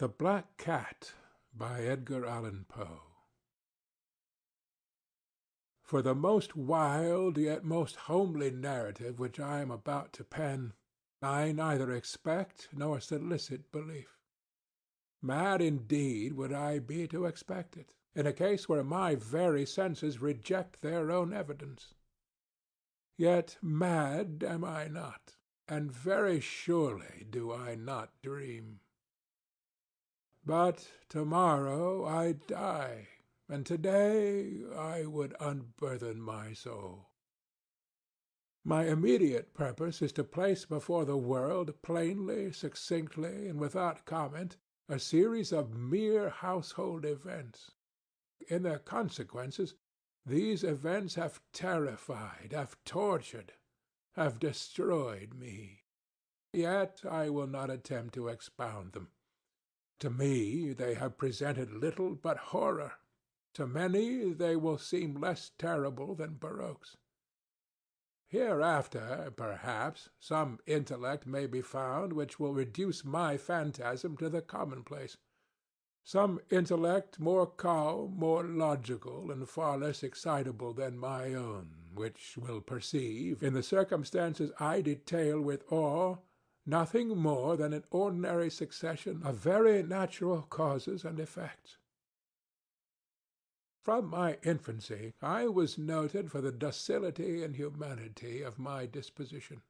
The Black Cat by Edgar Allan Poe. For the most wild yet most homely narrative which I am about to pen, I neither expect nor solicit belief. Mad indeed would I be to expect it, in a case where my very senses reject their own evidence. Yet mad am I not, and very surely do I not dream. But tomorrow I die, and today I would unburthen my soul. My immediate purpose is to place before the world plainly, succinctly, and without comment, a series of mere household events. In their consequences, these events have terrified, have tortured, have destroyed me. Yet I will not attempt to expound them. To me they have presented little but horror. To many they will seem less terrible than barroques. Hereafter, perhaps, some intellect may be found which will reduce my phantasm to the commonplace, some intellect more calm, more logical, and far less excitable than my own, which will perceive, in the circumstances I detail with awe, nothing more than an ordinary succession of very natural causes and effects. From my infancy I was noted for the docility and humanity of my disposition.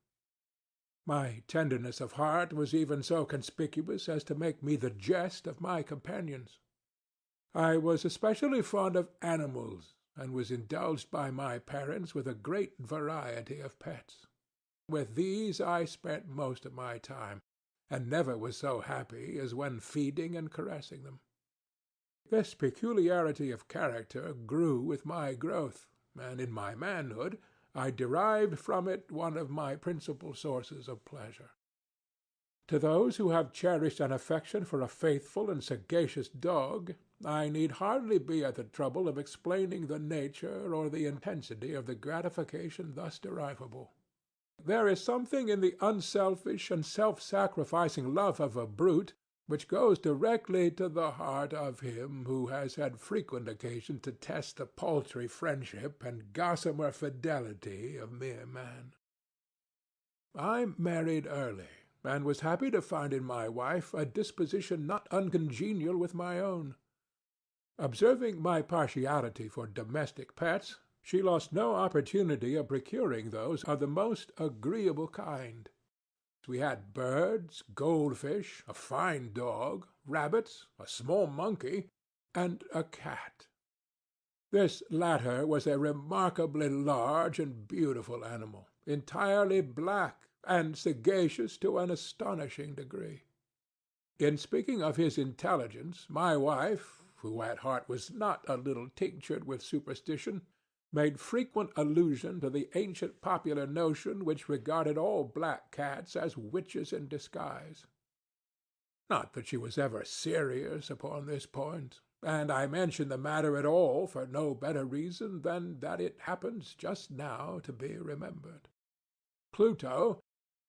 My tenderness of heart was even so conspicuous as to make me the jest of my companions. I was especially fond of animals, and was indulged by my parents with a great variety of pets. With these I spent most of my time, and never was so happy as when feeding and caressing them. This peculiarity of character grew with my growth, and in my manhood I derived from it one of my principal sources of pleasure. To those who have cherished an affection for a faithful and sagacious dog, I need hardly be at the trouble of explaining the nature or the intensity of the gratification thus derivable. There is something in the unselfish and self-sacrificing love of a brute which goes directly to the heart of him who has had frequent occasion to test the paltry friendship and gossamer fidelity of mere man. I married early, and was happy to find in my wife a disposition not uncongenial with my own. Observing my partiality for domestic pets, she lost no opportunity of procuring those of the most agreeable kind. We had birds, goldfish, a fine dog, rabbits, a small monkey, and a cat. This latter was a remarkably large and beautiful animal, entirely black, and sagacious to an astonishing degree. In speaking of his intelligence, my wife, who at heart was not a little tinctured with superstition, made frequent allusion to the ancient popular notion which regarded all black cats as witches in disguise. Not that she was ever serious upon this point, and I mention the matter at all for no better reason than that it happens just now to be remembered. Pluto,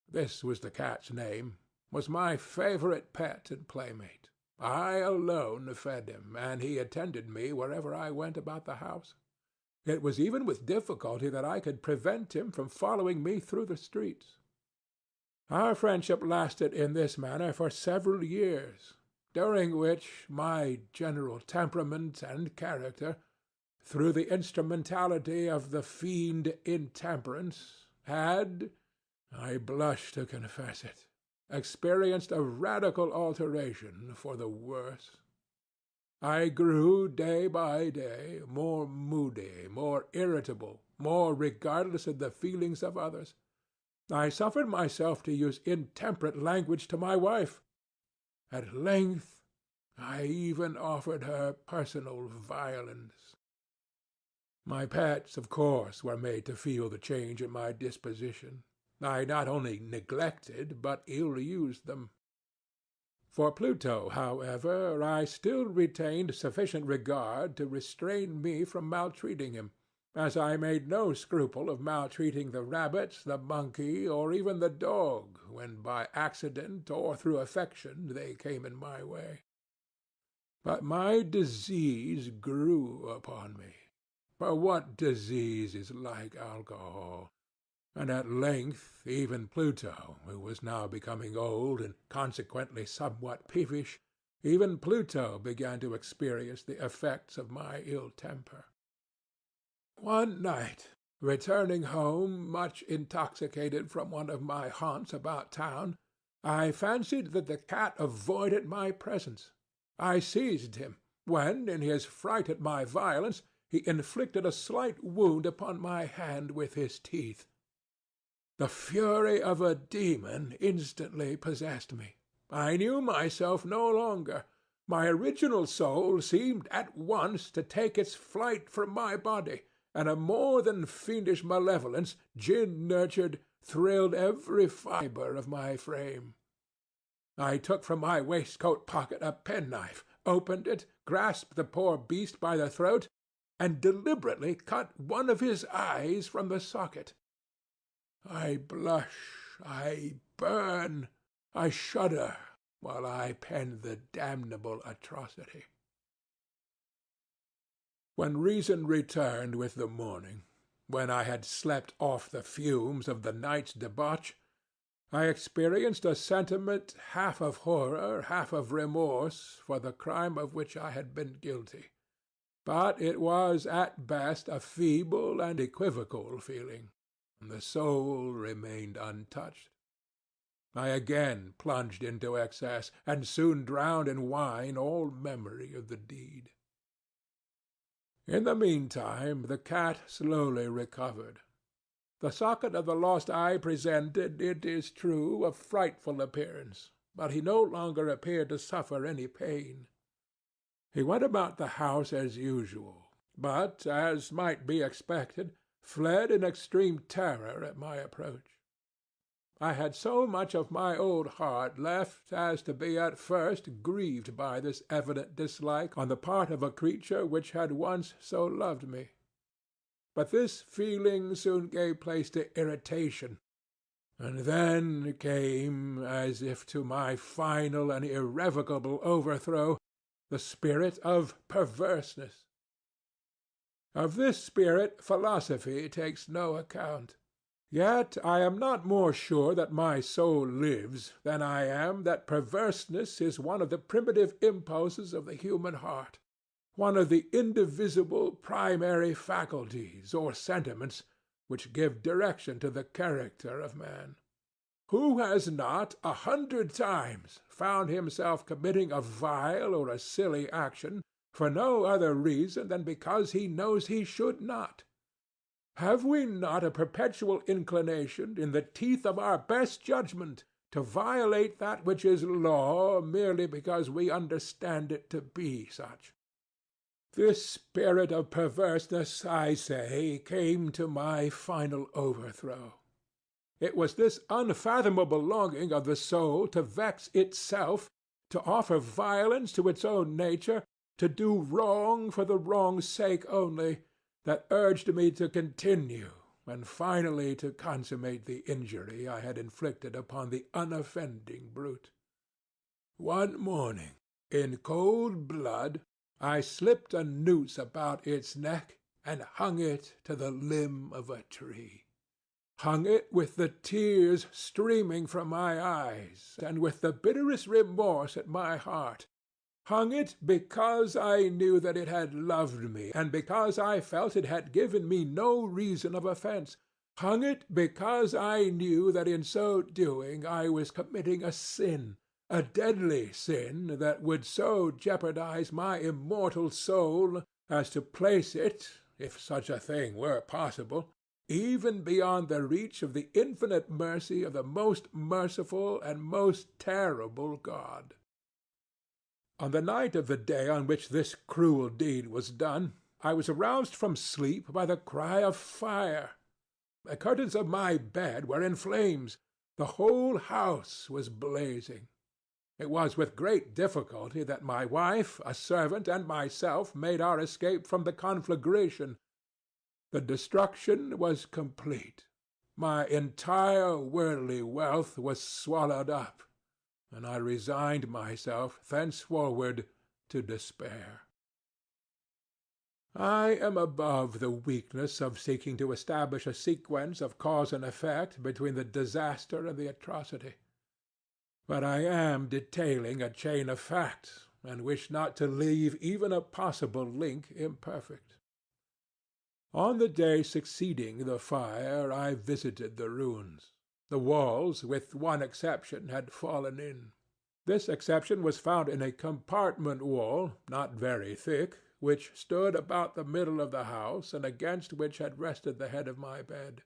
this was the cat's name, was my favorite pet and playmate. I alone fed him, and he attended me wherever I went about the house. It was even with difficulty that I could prevent him from following me through the streets. Our friendship lasted in this manner for several years, during which my general temperament and character, through the instrumentality of the fiend intemperance, had, I blush to confess it, experienced a radical alteration for the worse. I grew day by day more moody, more irritable, more regardless of the feelings of others. I suffered myself to use intemperate language to my wife. At length I even offered her personal violence. My pets, of course, were made to feel the change in my disposition. I not only neglected, but ill-used them. For Pluto, however, I still retained sufficient regard to restrain me from maltreating him, as I made no scruple of maltreating the rabbit, the monkey, or even the dog, when by accident or through affection they came in my way. But my disease grew upon me. For what disease is like alcohol? And at length even Pluto, who was now becoming old and consequently somewhat peevish, even Pluto began to experience the effects of my ill temper. One night, returning home much intoxicated from one of my haunts about town, I fancied that the cat avoided my presence. I seized him, when, in his fright at my violence, he inflicted a slight wound upon my hand with his teeth. The fury of a demon instantly possessed me. I knew myself no longer. My original soul seemed at once to take its flight from my body, and a more than fiendish malevolence, gin-nurtured, thrilled every fibre of my frame. I took from my waistcoat pocket a penknife, opened it, grasped the poor beast by the throat, and deliberately cut one of his eyes from the socket. I blush, I burn, I shudder, while I pen the damnable atrocity. When reason returned with the morning, when I had slept off the fumes of the night's debauch, I experienced a sentiment half of horror, half of remorse for the crime of which I had been guilty. But it was at best a feeble and equivocal feeling. The soul remained untouched. I again plunged into excess, and soon drowned in wine all memory of the deed. In the meantime the cat slowly recovered. The socket of the lost eye presented, it is true, a frightful appearance, but he no longer appeared to suffer any pain. He went about the house as usual, but, as might be expected, fled in extreme terror at my approach. I had so much of my old heart left as to be at first grieved by this evident dislike on the part of a creature which had once so loved me. But this feeling soon gave place to irritation, and then came, as if to my final and irrevocable overthrow, the spirit of perverseness. Of this spirit philosophy takes no account. Yet I am not more sure that my soul lives than I am that perverseness is one of the primitive impulses of the human heart, one of the indivisible primary faculties or sentiments which give direction to the character of man. Who has not 100 times found himself committing a vile or a silly action for no other reason than because he knows he should not? Have we not a perpetual inclination, in the teeth of our best judgment, to violate that which is law merely because we understand it to be such? This spirit of perverseness, I say, came to my final overthrow. It was this unfathomable longing of the soul to vex itself, to offer violence to its own nature, to do wrong for the wrong's sake only, that urged me to continue, and finally to consummate the injury I had inflicted upon the unoffending brute. One morning, in cold blood, I slipped a noose about its neck and hung it to the limb of a tree. Hung it with the tears streaming from my eyes, and with the bitterest remorse at my heart. Hung it because I knew that it had loved me, and because I felt it had given me no reason of offense. Hung it because I knew that in so doing I was committing a sin, a deadly sin that would so jeopardize my immortal soul as to place it, if such a thing were possible, even beyond the reach of the infinite mercy of the most merciful and most terrible God. On the night of the day on which this cruel deed was done, I was aroused from sleep by the cry of fire. The curtains of my bed were in flames. The whole house was blazing. It was with great difficulty that my wife, a servant, and myself made our escape from the conflagration. The destruction was complete. My entire worldly wealth was swallowed up, and I resigned myself thenceforward to despair. I am above the weakness of seeking to establish a sequence of cause and effect between the disaster and the atrocity. But I am detailing a chain of facts, and wish not to leave even a possible link imperfect. On the day succeeding the fire I visited the ruins. The walls, with one exception, had fallen in. This exception was found in a compartment wall, not very thick, which stood about the middle of the house and against which had rested the head of my bed.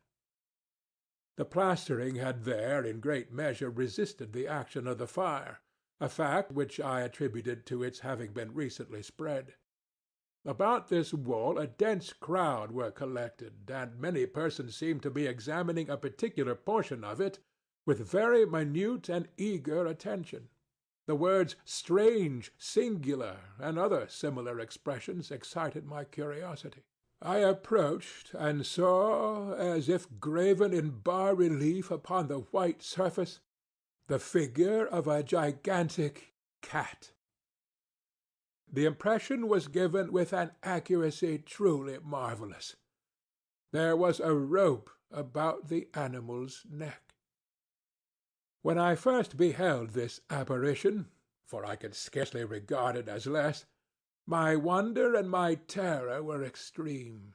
The plastering had there in great measure resisted the action of the fire, a fact which I attributed to its having been recently spread. About this wall a dense crowd were collected, and many persons seemed to be examining a particular portion of it with very minute and eager attention. The words strange, singular, and other similar expressions excited my curiosity. I approached and saw, as if graven in bas-relief upon the white surface, the figure of a gigantic cat. The impression was given with an accuracy truly marvellous. There was a rope about the animal's neck. When I first beheld this apparition, for I could scarcely regard it as less, my wonder and my terror were extreme.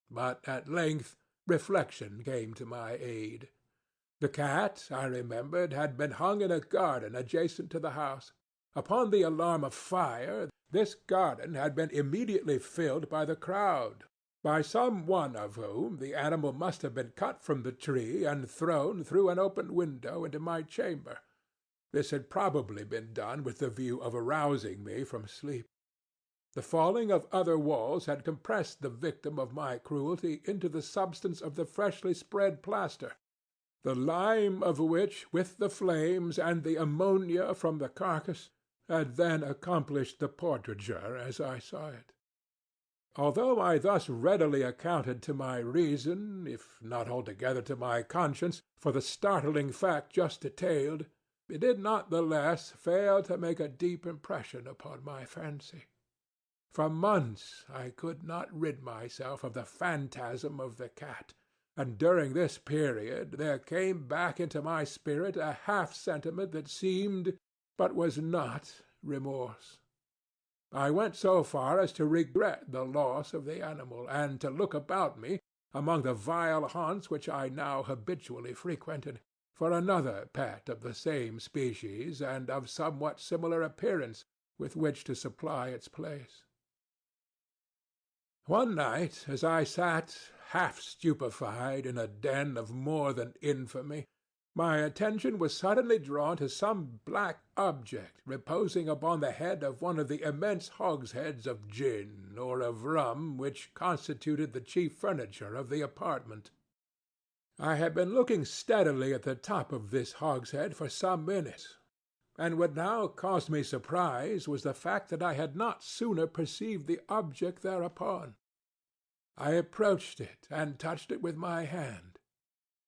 But at length reflection came to my aid. The cat, I remembered, had been hung in a garden adjacent to the house. Upon the alarm of fire, this garden had been immediately filled by the crowd, by some one of whom the animal must have been cut from the tree and thrown through an open window into my chamber. This had probably been done with the view of arousing me from sleep. The falling of other walls had compressed the victim of my cruelty into the substance of the freshly spread plaster, the lime of which, with the flames and the ammonia from the carcass, had then accomplished the portraiture as I saw it. Although I thus readily accounted to my reason, if not altogether to my conscience, for the startling fact just detailed, it did not the less fail to make a deep impression upon my fancy. For months I could not rid myself of the phantasm of the cat, and during this period there came back into my spirit a half-sentiment that seemed, but was not, remorse. I went so far as to regret the loss of the animal, and to look about me, among the vile haunts which I now habitually frequented, for another pet of the same species and of somewhat similar appearance with which to supply its place. One night, as I sat half stupefied in a den of more than infamy, my attention was suddenly drawn to some black object reposing upon the head of one of the immense hogsheads of gin or of rum which constituted the chief furniture of the apartment. I had been looking steadily at the top of this hogshead for some minutes, and what now caused me surprise was the fact that I had not sooner perceived the object thereupon. I approached it and touched it with my hand.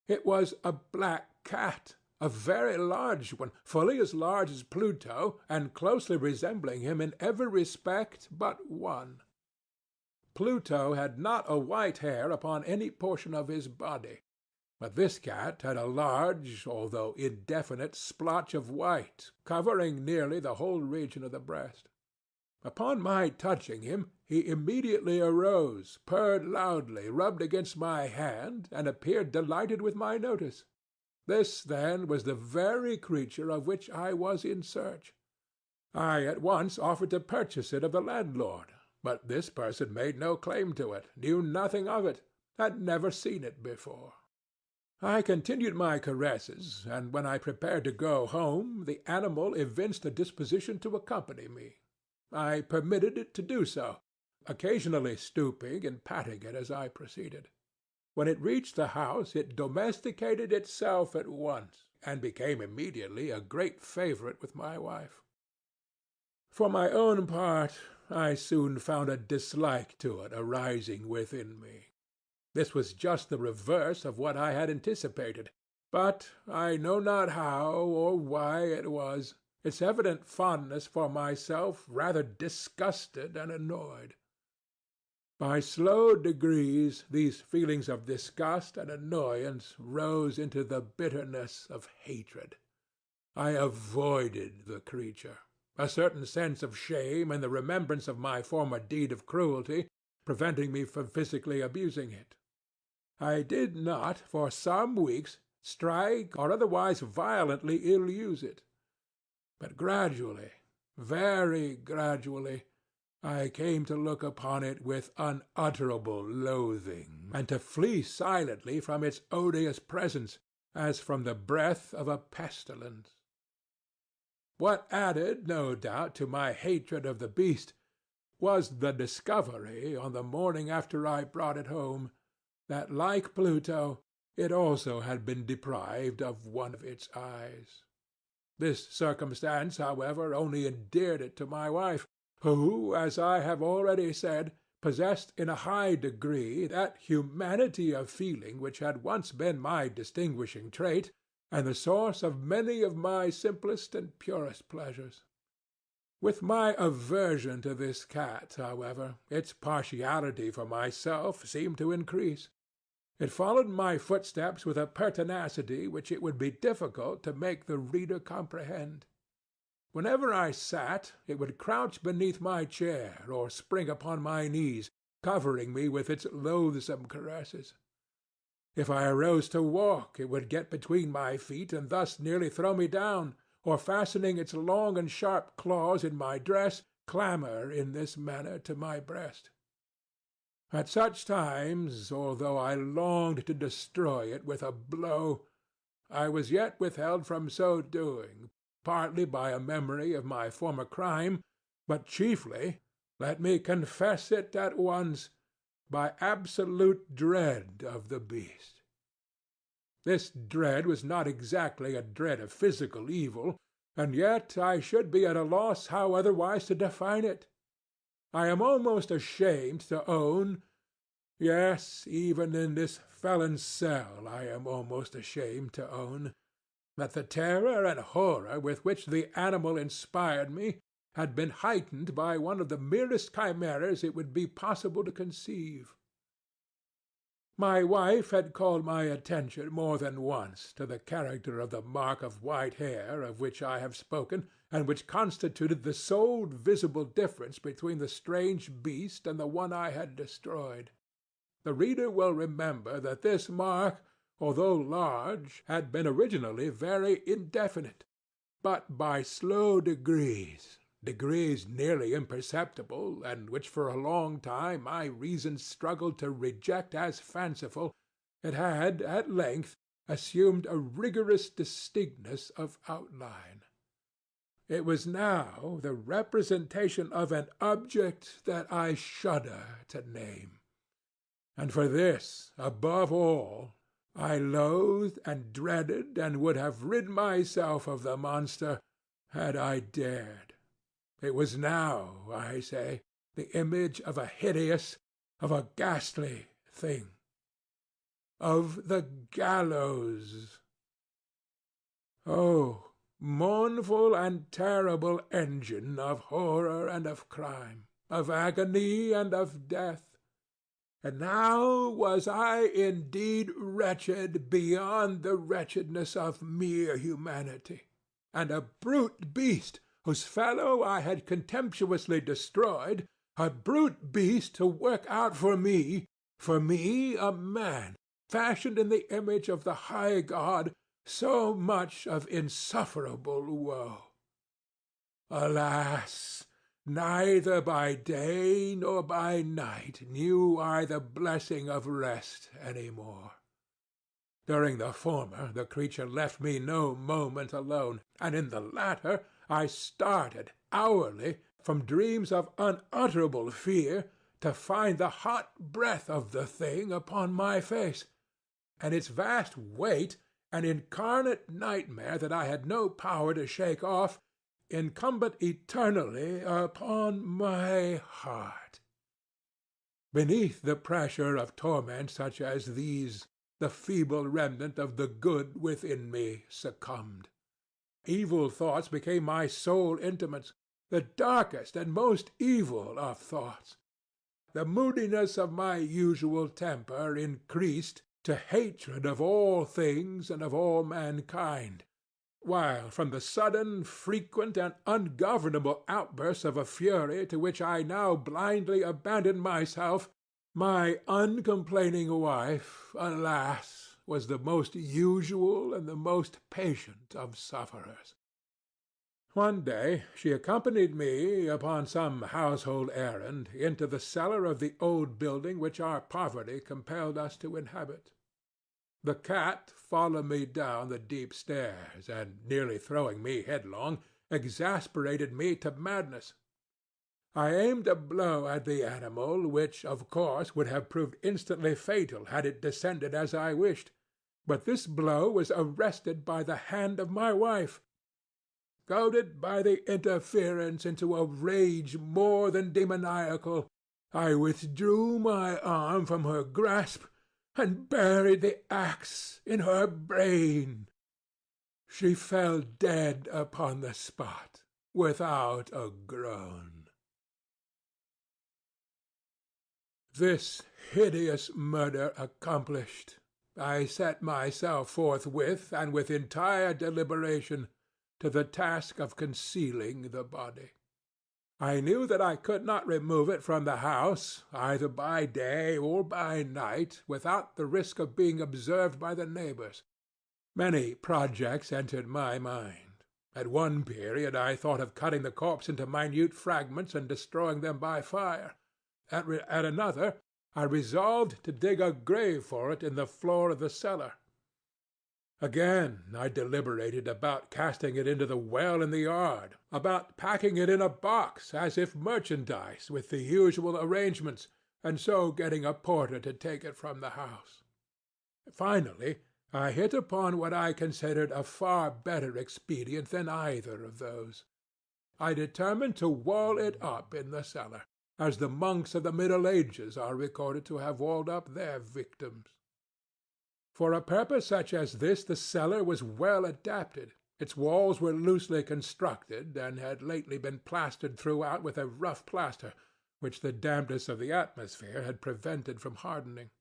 It was a black cat, a very large one, fully as large as Pluto, and closely resembling him in every respect but one. Pluto had not a white hair upon any portion of his body, but this cat had a large, although indefinite, splotch of white, covering nearly the whole region of the breast. Upon my touching him, he immediately arose, purred loudly, rubbed against my hand, and appeared delighted with my notice. This, then, was the very creature of which I was in search. I at once offered to purchase it of the landlord, but this person made no claim to it, knew nothing of it, had never seen it before. I continued my caresses, and when I prepared to go home, the animal evinced a disposition to accompany me. I permitted it to do so, occasionally stooping and patting it as I proceeded. When it reached the house, it domesticated itself at once, and became immediately a great favorite with my wife. For my own part, I soon found a dislike to it arising within me. This was just the reverse of what I had anticipated, but I know not how or why it was. its evident fondness for myself rather disgusted and annoyed. By slow degrees these feelings of disgust and annoyance rose into the bitterness of hatred. I avoided the creature, a certain sense of shame and the remembrance of my former deed of cruelty preventing me from physically abusing it. I did not, for some weeks, strike or otherwise violently ill-use it. But gradually, very gradually, I came to look upon it with unutterable loathing, and to flee silently from its odious presence, as from the breath of a pestilence. What added, no doubt, to my hatred of the beast was the discovery, on the morning after I brought it home, that, like Pluto, it also had been deprived of one of its eyes. This circumstance, however, only endeared it to my wife, who, as I have already said, possessed in a high degree that humanity of feeling which had once been my distinguishing trait, and the source of many of my simplest and purest pleasures. With my aversion to this cat, however, its partiality for myself seemed to increase. It followed my footsteps with a pertinacity which it would be difficult to make the reader comprehend. Whenever I sat, it would crouch beneath my chair or spring upon my knees, covering me with its loathsome caresses. If I arose to walk, it would get between my feet and thus nearly throw me down, or fastening its long and sharp claws in my dress, clamber in this manner to my breast. At such times, although I longed to destroy it with a blow, I was yet withheld from so doing, partly by a memory of my former crime, but chiefly, let me confess it at once, by absolute dread of the beast. This dread was not exactly a dread of physical evil, and yet I should be at a loss how otherwise to define it. I am almost ashamed to own, yes, even in this felon's cell I am almost ashamed to own, that the terror and horror with which the animal inspired me had been heightened by one of the merest chimeras it would be possible to conceive. My wife had called my attention more than once to the character of the mark of white hair of which I have spoken, and which constituted the sole visible difference between the strange beast and the one I had destroyed. The reader will remember that this mark, although large, had been originally very indefinite, but by slow degrees nearly imperceptible, and which for a long time my reason struggled to reject as fanciful, it had at length assumed a rigorous distinctness of outline. It was now the representation of an object that I shudder to name. And for this, above all, I loathed and dreaded and would have rid myself of the monster had I dared. It was now, I say, the image of a hideous, of a ghastly thing. Of the gallows. Oh, mournful and terrible engine of horror and of crime, of agony and of death! And now was I indeed wretched beyond the wretchedness of mere humanity, and a brute beast, whose fellow I had contemptuously destroyed, a brute beast to work out for me a man, fashioned in the image of the high God, so much of insufferable woe. Alas! Neither by day nor by night knew I the blessing of rest any more. During the former the creature left me no moment alone, and in the latter I started hourly from dreams of unutterable fear to find the hot breath of the thing upon my face, and its vast weight an incarnate nightmare that I had no power to shake off, incumbent eternally upon my heart. Beneath the pressure of torments such as these, the feeble remnant of the good within me succumbed. Evil thoughts became my sole intimates, the darkest and most evil of thoughts. The moodiness of my usual temper increased to hatred of all things and of all mankind, while from the sudden, frequent, and ungovernable outbursts of a fury to which I now blindly abandoned myself, my uncomplaining wife, alas, was the most usual and the most patient of sufferers. One day she accompanied me, upon some household errand, into the cellar of the old building which our poverty compelled us to inhabit. The cat followed me down the deep stairs, and, nearly throwing me headlong, exasperated me to madness. I aimed a blow at the animal, which, of course, would have proved instantly fatal had it descended as I wished, but this blow was arrested by the hand of my wife. Goaded by the interference into a rage more than demoniacal, I withdrew my arm from her grasp and buried the axe in her brain. She fell dead upon the spot, without a groan. This hideous murder accomplished, I set myself forthwith, and with entire deliberation, to the task of concealing the body. I knew that I could not remove it from the house, either by day or by night, without the risk of being observed by the neighbors. Many projects entered my mind. At one period I thought of cutting the corpse into minute fragments and destroying them by fire. At another, I resolved to dig a grave for it in the floor of the cellar. Again, I deliberated about casting it into the well in the yard, about packing it in a box as if merchandise with the usual arrangements, and so getting a porter to take it from the house. Finally, I hit upon what I considered a far better expedient than either of those. I determined to wall it up in the cellar, as the monks of the Middle Ages are recorded to have walled up their victims. For a purpose such as this the cellar was well adapted. Its walls were loosely constructed, and had lately been plastered throughout with a rough plaster, which the dampness of the atmosphere had prevented from hardening.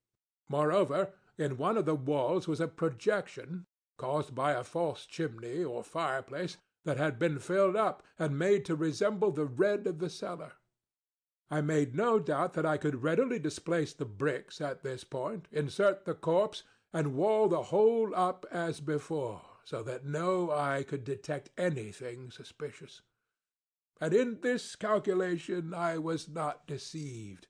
Moreover, in one of the walls was a projection, caused by a false chimney or fireplace, that had been filled up, and made to resemble the red of the cellar. I made no doubt that I could readily displace the bricks at this point, insert the corpse, and wall the whole up as before, so that no eye could detect anything suspicious. And in this calculation I was not deceived.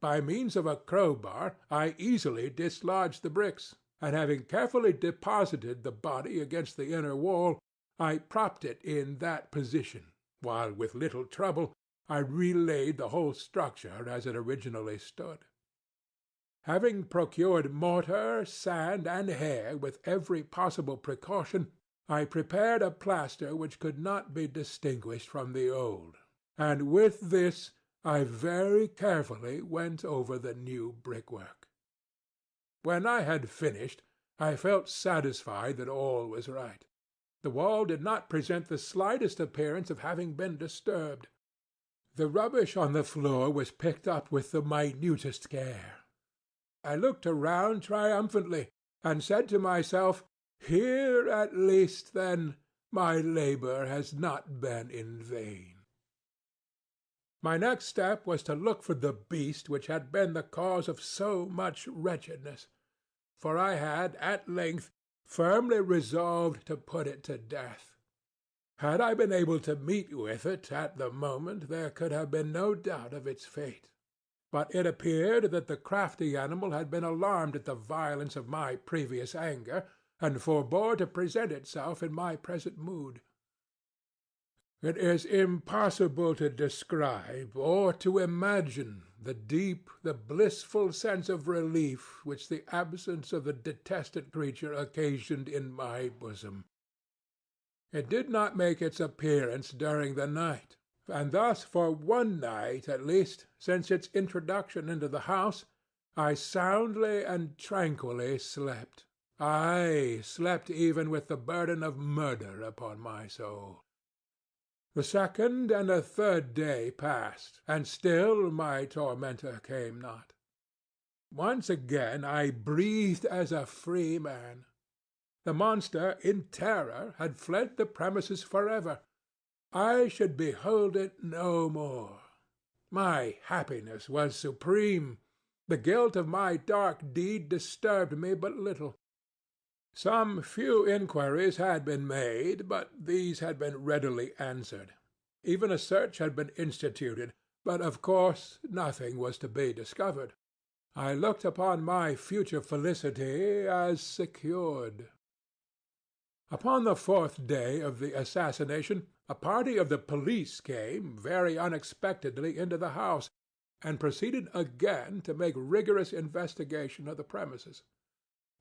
By means of a crowbar I easily dislodged the bricks, and having carefully deposited the body against the inner wall, I propped it in that position, while with little trouble I relaid the whole structure as it originally stood. Having procured mortar, sand, and hair with every possible precaution, I prepared a plaster which could not be distinguished from the old, and with this I very carefully went over the new brickwork. When I had finished, I felt satisfied that all was right. The wall did not present the slightest appearance of having been disturbed. The rubbish on the floor was picked up with the minutest care. I looked around triumphantly, and said to myself, "Here at least, then, my labor has not been in vain." My next step was to look for the beast which had been the cause of so much wretchedness, for I had at length firmly resolved to put it to death. Had I been able to meet with it at the moment, there could have been no doubt of its fate. But it appeared that the crafty animal had been alarmed at the violence of my previous anger, and forbore to present itself in my present mood. It is impossible to describe or to imagine the deep, the blissful sense of relief which the absence of the detested creature occasioned in my bosom. It did not make its appearance during the night, and thus for one night at least, since its introduction into the house, I soundly and tranquilly slept, I slept even with the burden of murder upon my soul. The second and the third day passed, and still my tormentor came not. Once again I breathed as a free man. The monster, in terror, had fled the premises forever. I should behold it no more. My happiness was supreme. The guilt of my dark deed disturbed me but little. Some few inquiries had been made, but these had been readily answered. Even a search had been instituted, but of course nothing was to be discovered. I looked upon my future felicity as secured. Upon the fourth day of the assassination, a party of the police came very unexpectedly into the house, and proceeded again to make rigorous investigation of the premises.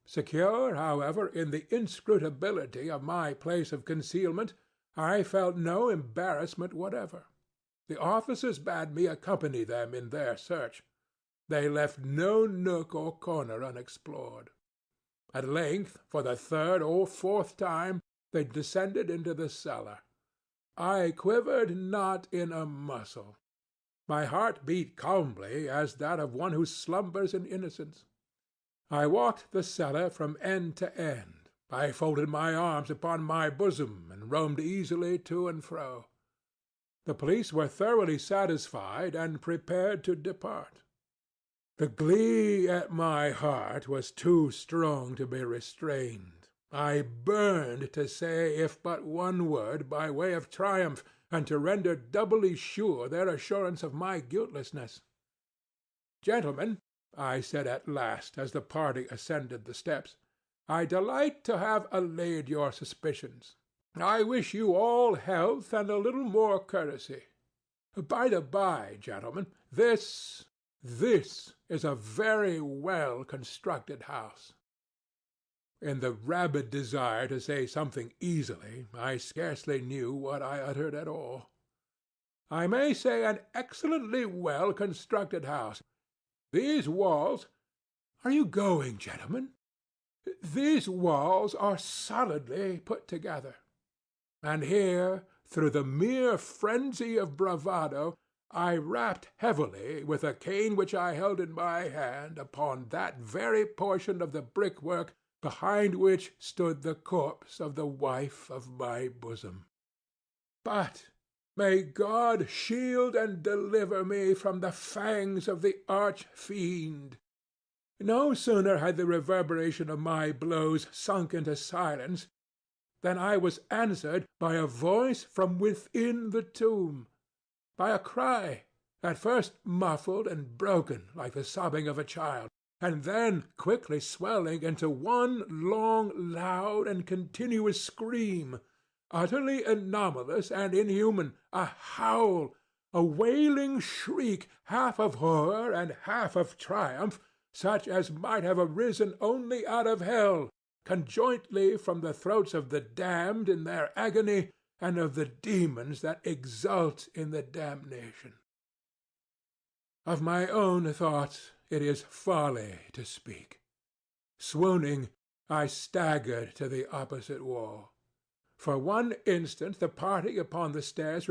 Secure, however, in the inscrutability of my place of concealment, I felt no embarrassment whatever. The officers bade me accompany them in their search. They left no nook or corner unexplored. At length, for the third or fourth time, they descended into the cellar. I quivered not in a muscle. My heart beat calmly as that of one who slumbers in innocence. I walked the cellar from end to end. I folded my arms upon my bosom and roamed easily to and fro. The police were thoroughly satisfied and prepared to depart. The glee at my heart was too strong to be restrained. I burned to say if but one word by way of triumph, and to render doubly sure their assurance of my guiltlessness. "Gentlemen," I said at last, as the party ascended the steps, "I delight to have allayed your suspicions. I wish you all health and a little more courtesy. By the by, gentlemen, this is a very well constructed house." In the rabid desire to say something easily, I scarcely knew what I uttered at all. "I may say an excellently well constructed house. These walls— Are you going, gentlemen? These walls are solidly put together. And here, through the mere frenzy of bravado, I rapped heavily with a cane which I held in my hand upon that very portion of the brickwork behind which stood the corpse of the wife of my bosom. But may God shield and deliver me from the fangs of the arch-fiend! No sooner had the reverberation of my blows sunk into silence than I was answered by a voice from within the tomb, by a cry, at first muffled and broken like the sobbing of a child, and then quickly swelling into one long, loud, and continuous scream, utterly anomalous and inhuman, a howl, a wailing shriek, half of horror and half of triumph, such as might have arisen only out of hell, conjointly from the throats of the damned in their agony and of the demons that exult in the damnation. Of my own thoughts it is folly to speak. Swooning, I staggered to the opposite wall. For one instant the party upon the stairs